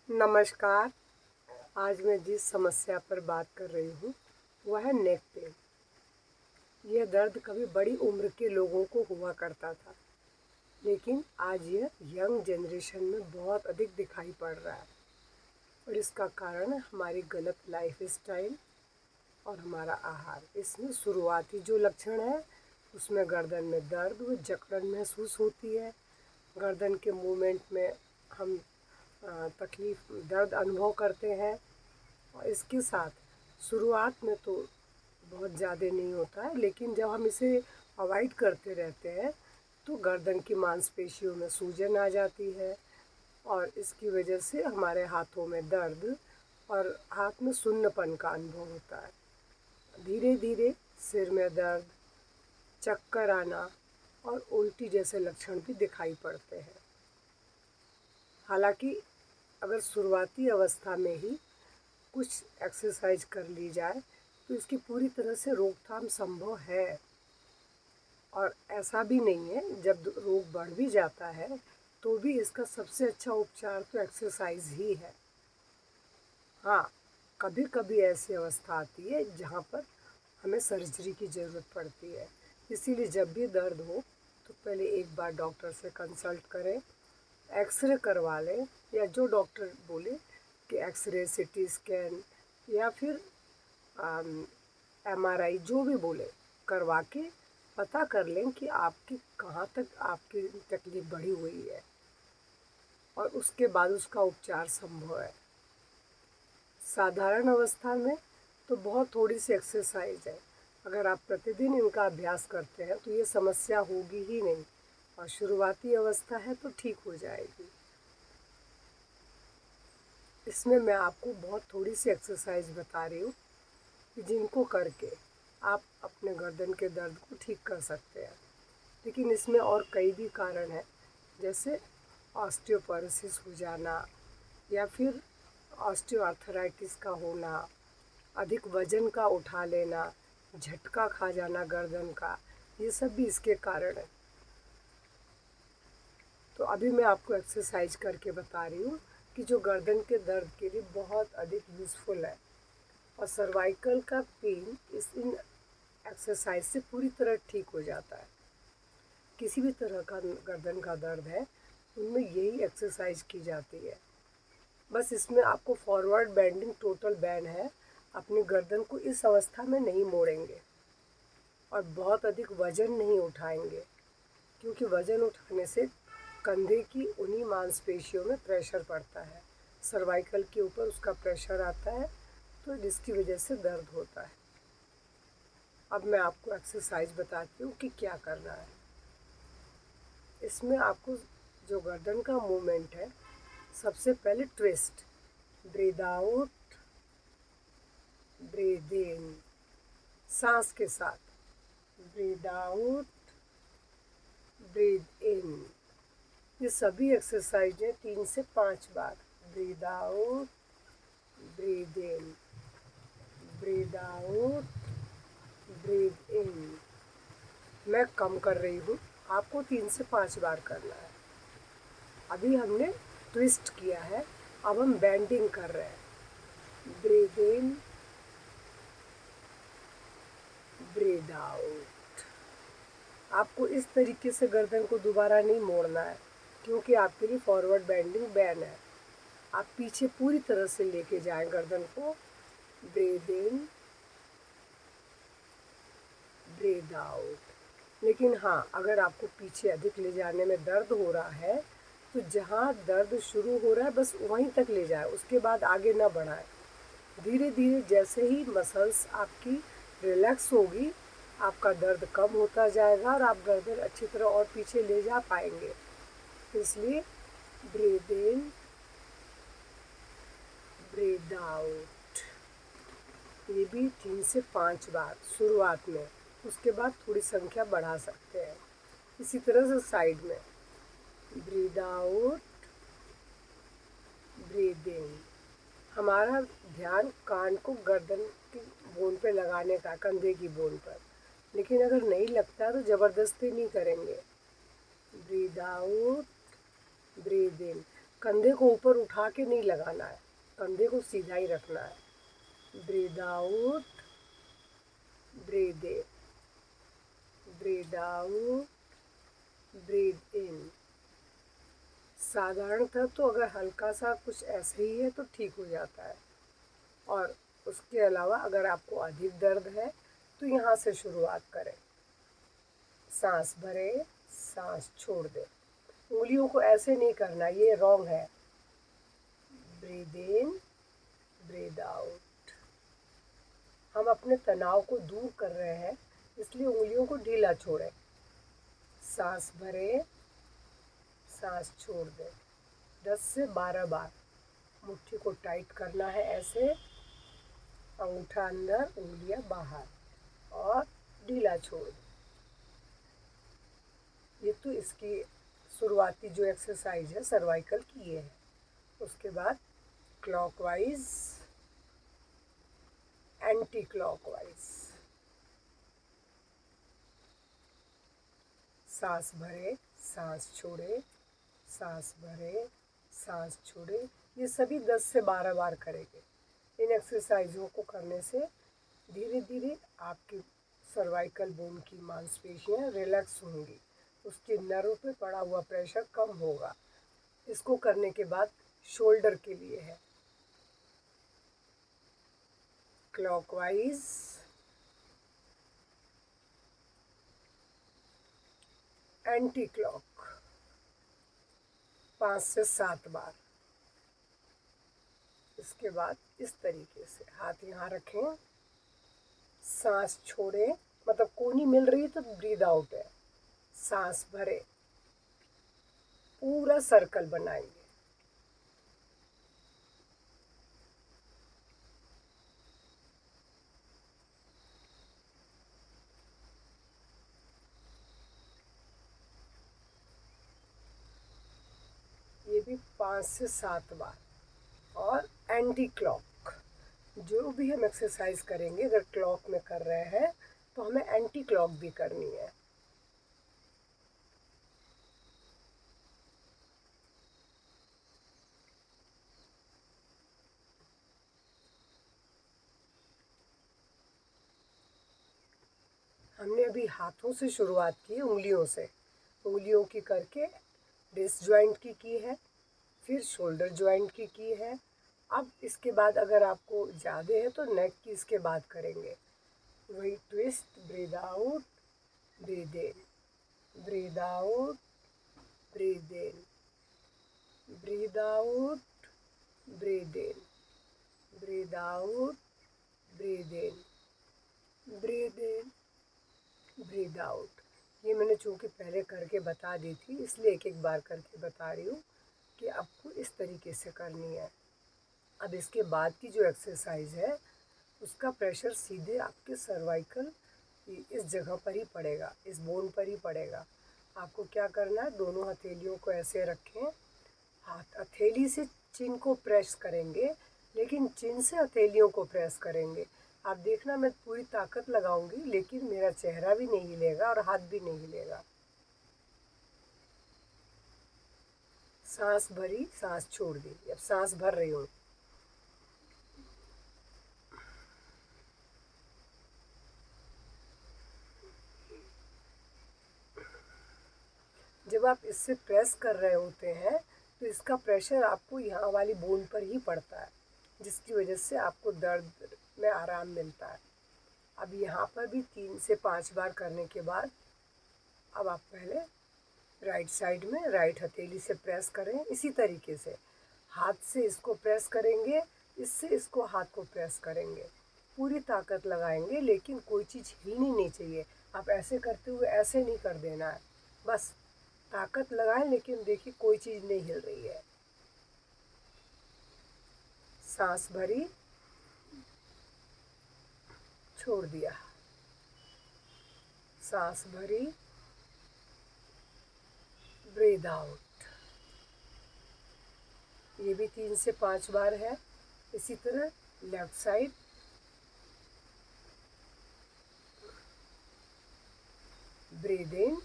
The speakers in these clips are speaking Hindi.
नमस्कार। आज मैं जिस समस्या पर बात कर रही हूँ वह है नेक पेन। यह दर्द कभी बड़ी उम्र के लोगों को हुआ करता था, लेकिन आज यह यंग जनरेशन में बहुत अधिक दिखाई पड़ रहा है। और इसका कारण है हमारी गलत लाइफ स्टाइल और हमारा आहार। इसमें शुरुआती जो लक्षण है उसमें गर्दन में दर्द व जकड़न महसूस होती है। गर्दन के मूवमेंट में हम तकलीफ दर्द अनुभव करते हैं। और इसके साथ शुरुआत में तो बहुत ज़्यादा नहीं होता है, लेकिन जब हम इसे अवॉइड करते रहते हैं तो गर्दन की मांसपेशियों में सूजन आ जाती है और इसकी वजह से हमारे हाथों में दर्द और हाथ में सुन्नपन का अनुभव होता है। धीरे धीरे सिर में दर्द, चक्कर आना और उल्टी जैसे लक्षण भी दिखाई पड़ते हैं। हालांकि अगर शुरुआती अवस्था में ही कुछ एक्सरसाइज कर ली जाए तो इसकी पूरी तरह से रोकथाम संभव है। और ऐसा भी नहीं है, जब रोग बढ़ भी जाता है तो भी इसका सबसे अच्छा उपचार तो एक्सरसाइज ही है। हाँ, कभी कभी ऐसी अवस्था आती है जहाँ पर हमें सर्जरी की ज़रूरत पड़ती है। इसीलिए जब भी दर्द हो तो पहले एक बार डॉक्टर से कंसल्ट करें, एक्सरे करवा लें, या जो डॉक्टर बोले कि एक्सरे, सीटी स्कैन या फिर एमआरआई जो भी बोले करवा के पता कर लें कि आपकी कहाँ तक आपकी तकलीफ़ बढ़ी हुई है और उसके बाद उसका उपचार संभव है। साधारण अवस्था में तो बहुत थोड़ी सी एक्सरसाइज है। अगर आप प्रतिदिन इनका अभ्यास करते हैं तो ये समस्या होगी ही नहीं, और शुरुआती अवस्था है तो ठीक हो जाएगी। इसमें मैं आपको बहुत थोड़ी सी एक्सरसाइज बता रही हूँ कि जिनको करके आप अपने गर्दन के दर्द को ठीक कर सकते हैं। लेकिन इसमें और कई भी कारण हैं, जैसे ऑस्टियोपोरोसिस हो जाना या फिर ऑस्टियोआर्थराइटिस का होना, अधिक वजन का उठा लेना, झटका खा जाना गर्दन का, ये सब भी इसके कारण है। तो अभी मैं आपको एक्सरसाइज करके बता रही हूँ कि जो गर्दन के दर्द के लिए बहुत अधिक यूज़फुल है। और सर्वाइकल का पेन इन एक्सरसाइज से पूरी तरह ठीक हो जाता है। किसी भी तरह का गर्दन का दर्द है उनमें यही एक्सरसाइज की जाती है। बस इसमें आपको फॉरवर्ड बेंडिंग टोटल बैन है। अपनी गर्दन को इस अवस्था में नहीं मोड़ेंगे और बहुत अधिक वजन नहीं उठाएंगे, क्योंकि वजन उठाने से कंधे की उन्हीं मांसपेशियों में प्रेशर पड़ता है, सर्वाइकल के ऊपर उसका प्रेशर आता है, तो जिसकी वजह से दर्द होता है। अब मैं आपको एक्सरसाइज बताती हूँ कि क्या करना है। इसमें आपको जो गर्दन का मूवमेंट है, सबसे पहले ट्विस्ट, ब्रीद आउट, ब्रीद इन, सांस के साथ, ब्रीद आउट, ब्रीद इन। ये सभी एक्सरसाइजें 3 से 5 बार, breathe out, breathe in, breathe out, breathe in. मैं कम कर रही हूँ, आपको 3 से 5 बार करना है। अभी हमने ट्विस्ट किया है, अब हम बेंडिंग कर रहे हैं। Breathe in, breathe out. आपको इस तरीके से गर्दन को दोबारा नहीं मोड़ना है, क्योंकि आपके लिए फॉरवर्ड बेंडिंग बैन है। आप पीछे पूरी तरह से लेके जाएं गर्दन को। Breathe in, breathe out. लेकिन हाँ, अगर आपको पीछे अधिक ले जाने में दर्द हो रहा है तो जहाँ दर्द शुरू हो रहा है बस वहीं तक ले जाए, उसके बाद आगे ना बढ़ाएं। धीरे धीरे जैसे ही मसल्स आपकी रिलैक्स होगी, आपका दर्द कम होता जाएगा और आप गर्दन अच्छी तरह और पीछे ले जा पाएंगे। इसलिए ब्रीद इन, ब्रीद आउट, ये भी 3 से 5 बार शुरुआत में। उसके बाद थोड़ी संख्या बढ़ा सकते हैं। इसी तरह से साइड में, ब्रीद आउट, ब्रीद इन। हमारा ध्यान कान को गर्दन की बोन पे लगाने का, कंधे की बोन पर। लेकिन अगर नहीं लगता तो ज़बरदस्ती नहीं करेंगे। ब्रीद आउट, ब्रीद इन। कंधे को ऊपर उठा के नहीं लगाना है, कंधे को सीधा ही रखना है। Breathe out, breathe in, breathe out, breathe इन। साधारणतः तो अगर हल्का सा कुछ ऐसे ही है तो ठीक हो जाता है, और उसके अलावा अगर आपको अधिक दर्द है तो यहाँ से शुरुआत करें। सांस भरे, सांस छोड़ दे। उंगलियों को ऐसे नहीं करना, ये रॉन्ग है। Breathe in, breathe out. हम अपने तनाव को दूर कर रहे हैं, इसलिए उंगलियों को ढीला छोड़ें। सांस भरे, सांस छोड़ दे। 10 से 12 बार मुट्ठी को टाइट करना है ऐसे, अंगूठा अंदर, उंगलियां बाहर, और ढीला छोड़ दे। ये तो इसकी शुरुआती जो एक्सरसाइज है सर्वाइकल की ये है। उसके बाद क्लॉकवाइज, एंटी क्लॉकवाइज। सांस भरे, सांस छोड़े, सांस भरे, सांस छोड़े। ये सभी 10 से 12 बार करेंगे। इन एक्सरसाइजों को करने से धीरे धीरे आपकी सर्वाइकल बोन की मांसपेशियां रिलैक्स होंगी, उसके नर्व पे पड़ा हुआ प्रेशर कम होगा। इसको करने के बाद शोल्डर के लिए है क्लॉकवाइज, एंटी क्लॉक, 5 से 7 बार। इसके बाद इस तरीके से हाथ यहाँ रखें, सांस छोड़ें, मतलब कोनी मिल रही है तो ब्रीद आउट है। सांस भरे, पूरा सर्कल बनाएंगे। ये भी 5 से 7 बार। और एंटी क्लॉक, जो भी हम एक्सरसाइज करेंगे अगर क्लॉक में कर रहे हैं तो हमें एंटी क्लॉक भी करनी है। हमने अभी हाथों से शुरुआत की, उंगलियों से, उंगलियों की करके रिस्ट जॉइंट की है, फिर शोल्डर जॉइंट की है। अब इसके बाद अगर आपको ज़्यादा है तो नेक की इसके बाद करेंगे। वही twist, breathe out, breathe in, breathe out, breathe in, breathe out, breathe in, breathe out, breathe in, breathe in, breathe out. ये मैंने चूँकि पहले करके बता दी थी इसलिए एक एक बार करके बता रही हूँ कि आपको इस तरीके से करनी है। अब इसके बाद की जो एक्सरसाइज है उसका प्रेशर सीधे आपके सर्वाइकल इस जगह पर ही पड़ेगा, इस बोन पर ही पड़ेगा। आपको क्या करना है, दोनों हथेलियों को ऐसे रखें, हाथ हथेली से चिन को प्रेस करेंगे, लेकिन चिन से हथेलियों को प्रेस करेंगे। आप देखना मैं पूरी ताकत लगाऊंगी लेकिन मेरा चेहरा भी नहीं हिलेगा और हाथ भी नहीं हिलेगा। सांस भरी, सांस छोड़ दी। अब सांस भर रही हूँ। जब आप इससे प्रेस कर रहे होते हैं तो इसका प्रेशर आपको यहाँ वाली बोन पर ही पड़ता है, जिसकी वजह से आपको दर्द में आराम मिलता है। अब यहाँ पर भी 3 से 5 बार करने के बाद अब आप पहले राइट साइड में राइट हथेली से प्रेस करें। इसी तरीके से हाथ से इसको प्रेस करेंगे, इससे इसको हाथ को प्रेस करेंगे, पूरी ताकत लगाएंगे, लेकिन कोई चीज़ हिलनी नहीं चाहिए। आप ऐसे करते हुए ऐसे नहीं कर देना है, बस ताकत लगाएं, लेकिन देखिए कोई चीज़ नहीं हिल रही है। सांस भरी, छोड़ दिया, सांस भरी, ब्रीद आउट। ये भी 3 से 5 बार है। इसी तरह left side, breathe in,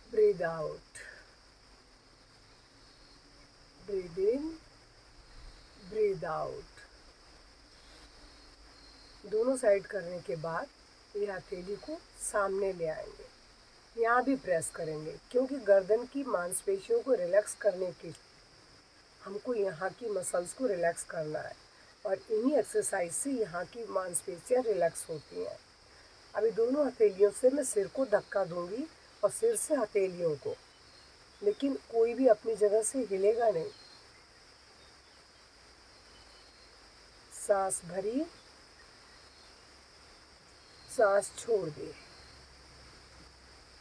breathe out, breathe in, breathe out. दोनों साइड करने के बाद ये हथेली को सामने ले आएंगे, यहाँ भी प्रेस करेंगे क्योंकि गर्दन की मांसपेशियों को रिलैक्स करने के लिए हमको यहाँ की मसल्स को रिलैक्स करना है और इन्हीं एक्सरसाइज से यहाँ की मांसपेशियाँ रिलैक्स होती हैं। अभी दोनों हथेलियों से मैं सिर को धक्का दूंगी और सिर से हथेलियों को, लेकिन कोई भी अपनी जगह से हिलेगा नहीं। सांस भरी, सांस छोड़ दी।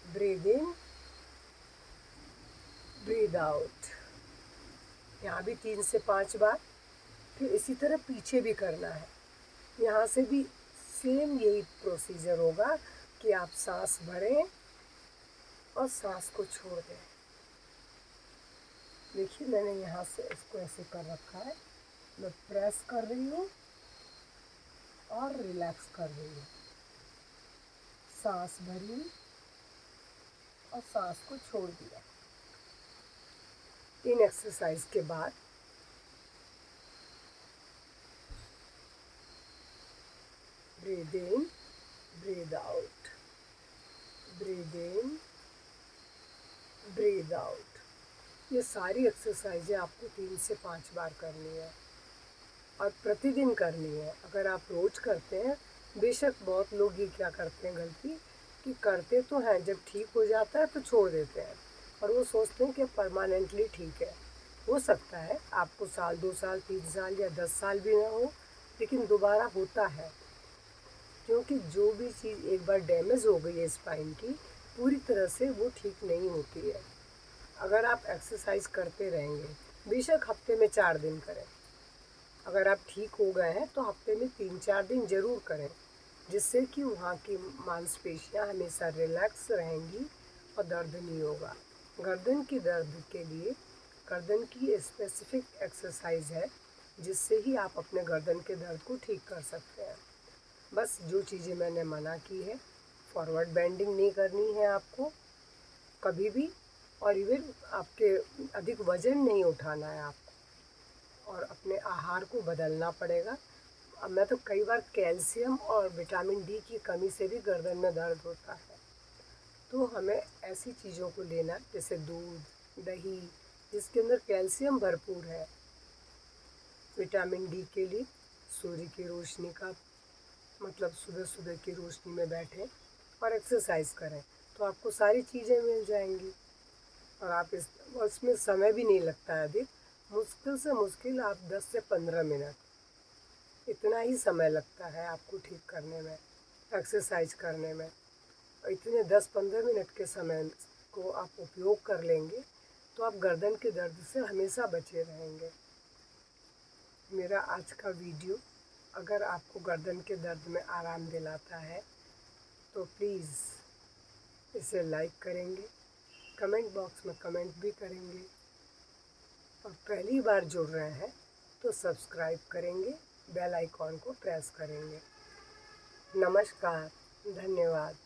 Breathe in, breathe out. यहाँ भी 3 से 5 बार। फिर इसी तरह पीछे भी करना है। यहाँ से भी सेम यही प्रोसीजर होगा कि आप सांस भरें और सांस को छोड़ दें। देखिए मैंने यहाँ से इसको ऐसे कर रखा है, मैं प्रेस कर रही हूँ और रिलैक्स कर रही हूँ। सांस भरी और सांस को छोड़ दिया। इन एक्सरसाइज के बाद breathe in, breathe out, breathe in, breathe out. ये सारी एक्सरसाइजें आपको 3 से 5 बार करनी है और प्रतिदिन करनी है। अगर आप रोज करते हैं, बेशक बहुत लोग ये क्या करते हैं गलती कि करते तो हैं, जब ठीक हो जाता है तो छोड़ देते हैं और वो सोचते हैं कि परमानेंटली ठीक है। हो सकता है आपको साल, 2 साल, 3 साल या 10 साल भी ना हो, लेकिन दोबारा होता है क्योंकि जो भी चीज़ एक बार डैमेज हो गई है स्पाइन की, पूरी तरह से वो ठीक नहीं होती है। अगर आप एक्सरसाइज करते रहेंगे, बेशक हफ्ते में 4 दिन करें, अगर आप ठीक हो गए हैं तो हफ्ते में 3-4 दिन ज़रूर करें, जिससे कि वहाँ की मांसपेशियाँ हमेशा रिलैक्स रहेंगी और दर्द नहीं होगा। गर्दन की दर्द के लिए गर्दन की स्पेसिफिक एक्सरसाइज है, जिससे ही आप अपने गर्दन के दर्द को ठीक कर सकते हैं। बस जो चीज़ें मैंने मना की है, फॉरवर्ड बेंडिंग नहीं करनी है आपको कभी भी, और इवन आपके अधिक वज़न नहीं उठाना है आपको, और अपने आहार को बदलना पड़ेगा। अब मैं तो कई बार कैल्शियम और विटामिन डी की कमी से भी गर्दन में दर्द होता है, तो हमें ऐसी चीज़ों को लेना जैसे दूध, दही, जिसके अंदर कैल्शियम भरपूर है। विटामिन डी के लिए सूर्य की रोशनी का मतलब सुबह सुबह की रोशनी में बैठें और एक्सरसाइज करें तो आपको सारी चीज़ें मिल जाएंगी और आप इसमें समय भी नहीं लगता है अधिक। मुश्किल से मुश्किल आप 10 से 15 मिनट, इतना ही समय लगता है आपको ठीक करने में, एक्सरसाइज करने में। इतने 10-15 मिनट के समय को आप उपयोग कर लेंगे तो आप गर्दन के दर्द से हमेशा बचे रहेंगे। मेरा आज का वीडियो अगर आपको गर्दन के दर्द में आराम दिलाता है तो प्लीज़ इसे लाइक करेंगे, कमेंट बॉक्स में कमेंट भी करेंगे और पहली बार जुड़ रहे हैं तो सब्सक्राइब करेंगे, बेल आइकॉन को प्रेस करेंगे। नमस्कार, धन्यवाद।